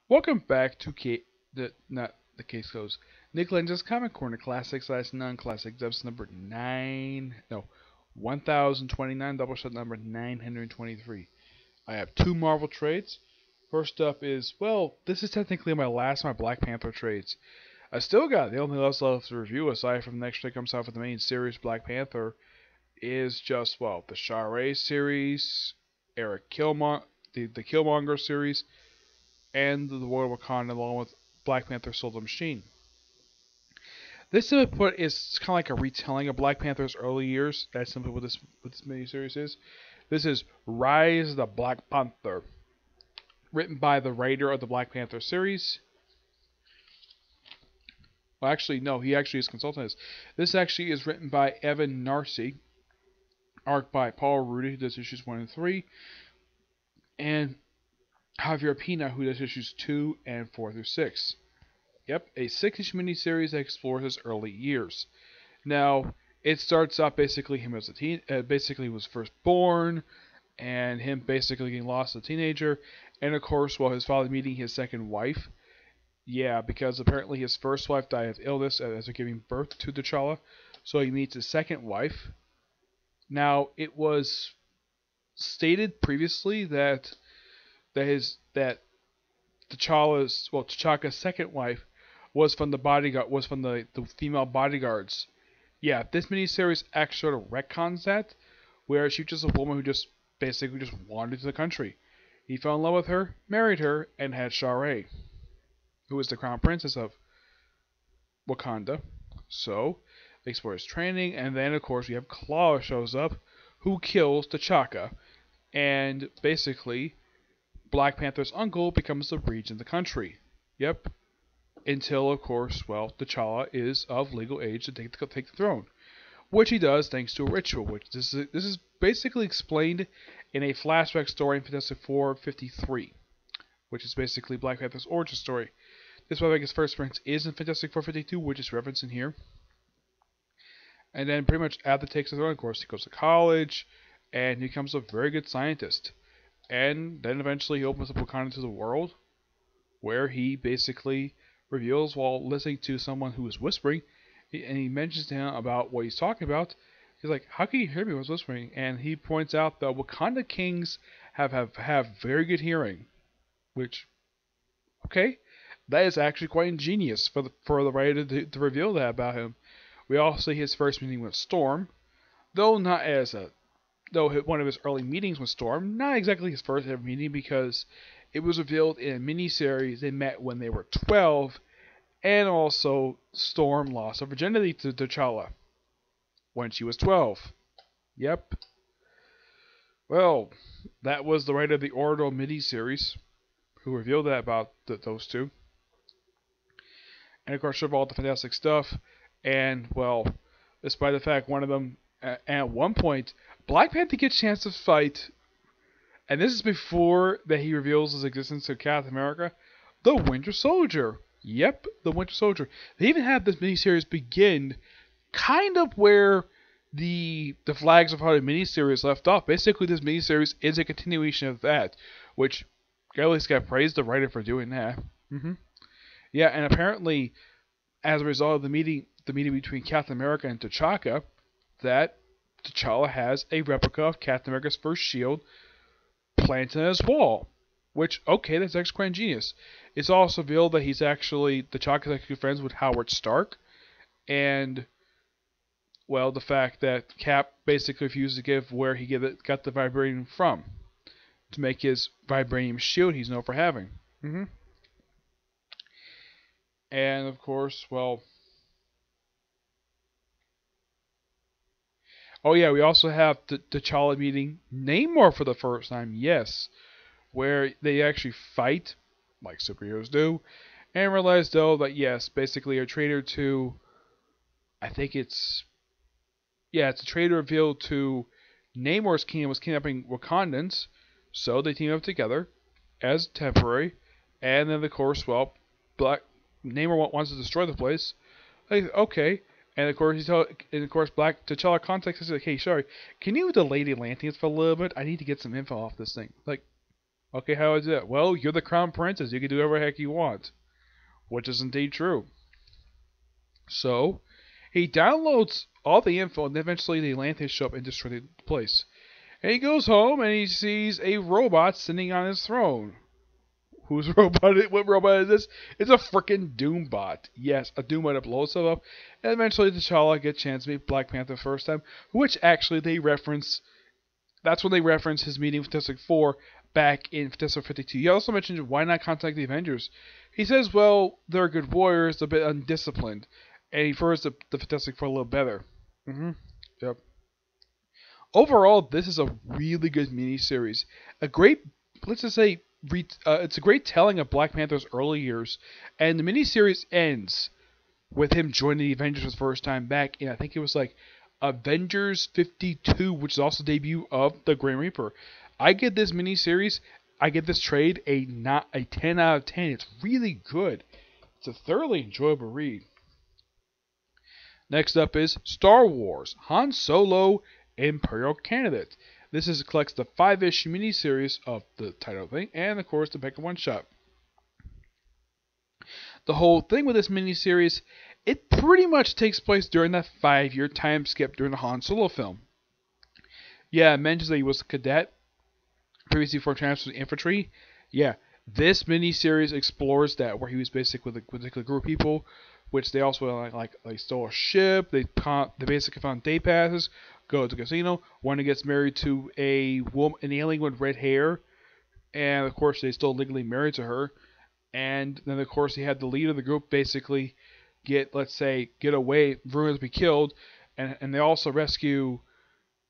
Welcome back to not the case goes. Nick Lenz's Comic Corner Classics slash Non-Classics, episode number 1029, Doubleshot number 923. I have two Marvel trades. First up is, well, this is technically my last of my Black Panther trades. I still got the only else left to review aside from the next trade comes out for the main series Black Panther is just, well, the Shara series, Eric Killmonger, the Killmonger series, and the World of Wakanda along with Black Panther Soul of the Machine. This simply put is kind of like a retelling of Black Panther's early years. That's simply what this miniseries is. This is Rise of the Black Panther, written by the writer of the Black Panther series. Well, actually, no, he actually is consultant. This actually is written by Evan Narcy, art by Paul Rudy, who does issues 1 and 3, and Javier Pina, who does issues 2 and 4 through 6. Yep, a 6-issue miniseries that explores his early years. Now, it starts out basically him as a basically was first born, and him basically getting lost as a teenager, and of course, while his father meeting his second wife. Yeah, because apparently his first wife died of illness as they're giving birth to T'Challa, so he meets his second wife. Now, it was stated previously that T'Chaka's second wife was from the female bodyguards. Yeah, this miniseries actually sort of retcons that, where she was just a woman who just basically just wandered to the country. He fell in love with her, married her, and had Shara, who is the crown princess of Wakanda. So they explore his training, and then of course we have Claw shows up, who kills T'Chaka, and basically Black Panther's uncle becomes the regent of the country. Yep. Until, of course, well, T'Challa is of legal age to take the throne. Which he does thanks to a ritual, which this is basically explained in a flashback story in Fantastic Four 53, which is basically Black Panther's origin story. This Black Panther's first appearance is in Fantastic Four 52, which is referenced in here. And then pretty much after takes the throne, of course, he goes to college, and he becomes a very good scientist. And then eventually he opens up Wakanda to the world, where he basically reveals while listening to someone who is whispering, and he mentions to him about what he's talking about. He's like, "How can you hear me when I was whispering?" And he points out that Wakanda kings have very good hearing, which, okay, that is actually quite ingenious for the writer to reveal that about him. We also see his first meeting with Storm, though not as a though one of his early meetings with Storm, not exactly his first ever meeting because it was revealed in a miniseries they met when they were 12, and also Storm lost her virginity to T'Challa when she was 12. Yep. Well, that was the writer of the Ordo miniseries who revealed that about those two. And of course, of all the fantastic stuff, and well, despite the fact one of them, at one point, Black Panther gets a chance to fight, and this is before that he reveals his existence to Captain America, the Winter Soldier. Yep, the Winter Soldier. They even had this miniseries begin kind of where the Flags of Heart miniseries left off. Basically, this miniseries is a continuation of that, which at least got praised the writer for doing that. Yeah, and apparently, as a result of the meeting between Captain America and T'Chaka, that T'Challa has a replica of Captain America's first shield planted in his wall. Which, okay, that's actually quite ingenious. It's also revealed that T'Chaka's actually friends with Howard Stark, and, well, the fact that Cap basically refused to give where he got the vibranium from to make his vibranium shield he's known for having. And, of course, well, oh yeah, we also have T'Challa meeting Namor for the first time, yes, where they actually fight, like superheroes do, and realize though that yes, basically a traitor to, it's a traitor revealed to Namor's kingdom was kidnapping Wakandans, so they team up together as temporary, and then of course, well, Namor wants to destroy the place. Like, okay. And of course, Black T'Challa contacts us like, "Hey, sorry, can you delay the Atlanteans for a little bit? I need to get some info off this thing." Like, Okay, how is it? Well, you're the crown princess. You can do whatever the heck you want. Which is indeed true. So, he downloads all the info, and eventually the Atlanteans show up and destroy the place. And he goes home and he sees a robot sitting on his throne. Whose robot? What robot is this? It's a freaking Doombot. Yes, a Doombot that blows stuff up. And eventually T'Challa gets a chance to meet Black Panther the first time, which actually they reference. That's when they reference his meeting with Fantastic Four back in Fantastic 52. He also mentioned why not contact the Avengers. He says, well, they're good warriors, a bit undisciplined, and he prefers the Fantastic Four a little better. Yep. Overall, this is a really good miniseries. A great, let's just say, it's a great telling of Black Panther's early years, and the miniseries ends with him joining the Avengers for the first time back in, I think it was like Avengers 52, which is also the debut of the Grim Reaper. I give this miniseries, I give this trade a 10 out of 10. It's really good. It's a thoroughly enjoyable read. Next up is Star Wars Han Solo Imperial Candidate. This collects the 5-issue miniseries of the title thing, and of course the Becca one-shot. The whole thing with this miniseries, it pretty much takes place during that 5-year time skip during the Han Solo film. Yeah, it mentions that he was a cadet previously before transfer to infantry. Yeah, this miniseries explores that, where he was basically with a particular group of people, which they also they stole a ship. They basically found day passes, go to the casino. One gets married to an alien with red hair, and of course they still legally married to her. And then of course he had the leader of the group basically get away, ruins be killed, and they also rescue.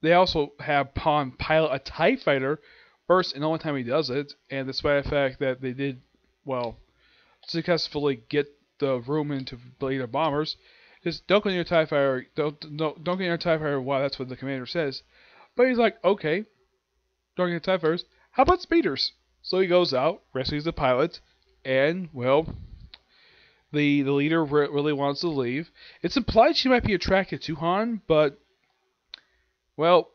They also have Han pilot a TIE fighter, first and only time he does it, and despite the fact that they did successfully get the room into later bombers, just don't get near a TIE fighter. Don't get near a TIE fighter. Wow, that's what the commander says. But he's like, okay, don't get near TIE fighters. How about speeders? So he goes out, rescues the pilot, and well, the leader really wants to leave. It's implied she might be attracted to Han, but well,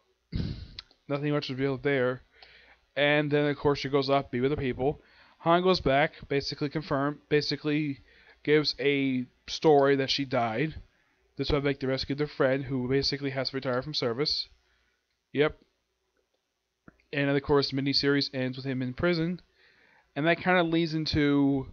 nothing much revealed there. And then of course she goes off to be with the people. Han goes back, basically gives a story that she died. This would make the rescue their friend, who basically has to retire from service. Yep. And of course, the miniseries ends with him in prison, and that kind of leads into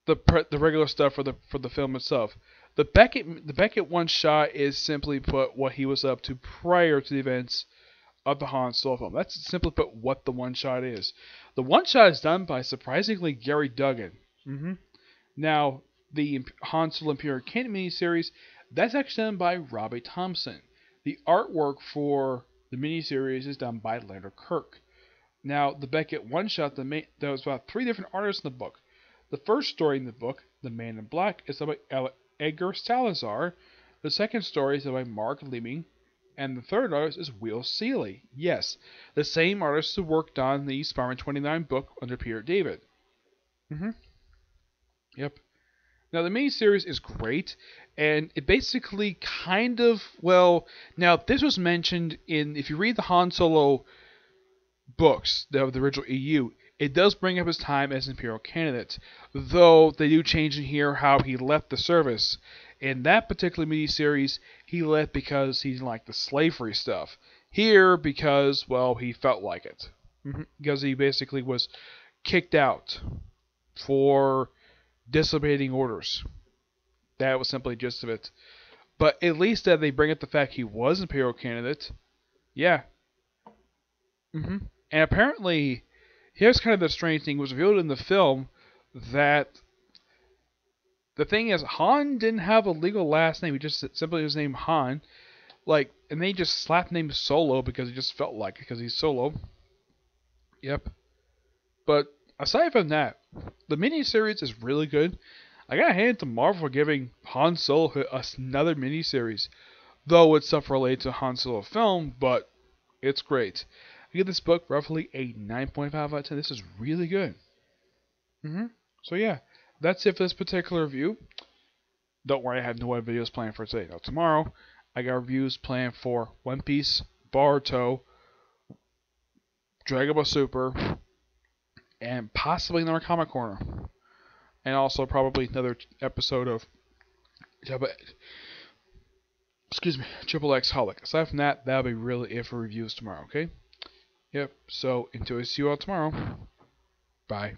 the regular stuff for the film itself. The Beckett one shot is simply put what he was up to prior to the events of the Han Solo film. That's simply put what the one shot is. The one shot is done by surprisingly Gary Duggan. Now, the Han Solo Imperial Candidate miniseries, that's actually done by Robbie Thompson. The artwork for the miniseries is done by Leonard Kirk. Now, the Beckett one-shot, there was about 3 different artists in the book. The first story in the book, The Man in Black, is done by Edgar Salazar. The second story is done by Mark Leeming. And the third artist is Will Seeley. Yes, the same artist who worked on the Spider-Man 29 book under Peter David. Yep. Now, the miniseries is great, and it basically now, this was mentioned if you read the Han Solo books of the original EU, it does bring up his time as Imperial Candidate, though they do change in here how he left the service. In that particular miniseries, he left because he didn't like the slavery stuff. Here, because, well, he felt like it. Because he basically was kicked out for disobeying orders. That was simply the gist of it. But at least that they bring up the fact he was Imperial Candidate. Yeah. And apparently, here's kind of the strange thing. It was revealed in the film that the thing is, Han didn't have a legal last name. He just simply was named Han. And they just slapped the name Solo because he just felt like it, because he's Solo. Yep. But aside from that, the miniseries is really good. I gotta hand it to Marvel for giving Han Solo another miniseries. Though it's stuff related to Han Solo film, but it's great. I give this book roughly a 9.5 out of 10. This is really good. So yeah, that's it for this particular review. Don't worry, I have no other videos planned for today. Now tomorrow, I got reviews planned for One Piece, Boruto, Dragon Ball Super, and possibly another Comic Corner. And also probably another episode of Triple X Holic. Aside from that, that'll be really it for reviews tomorrow, okay? Yep, so until I see you all tomorrow. Bye.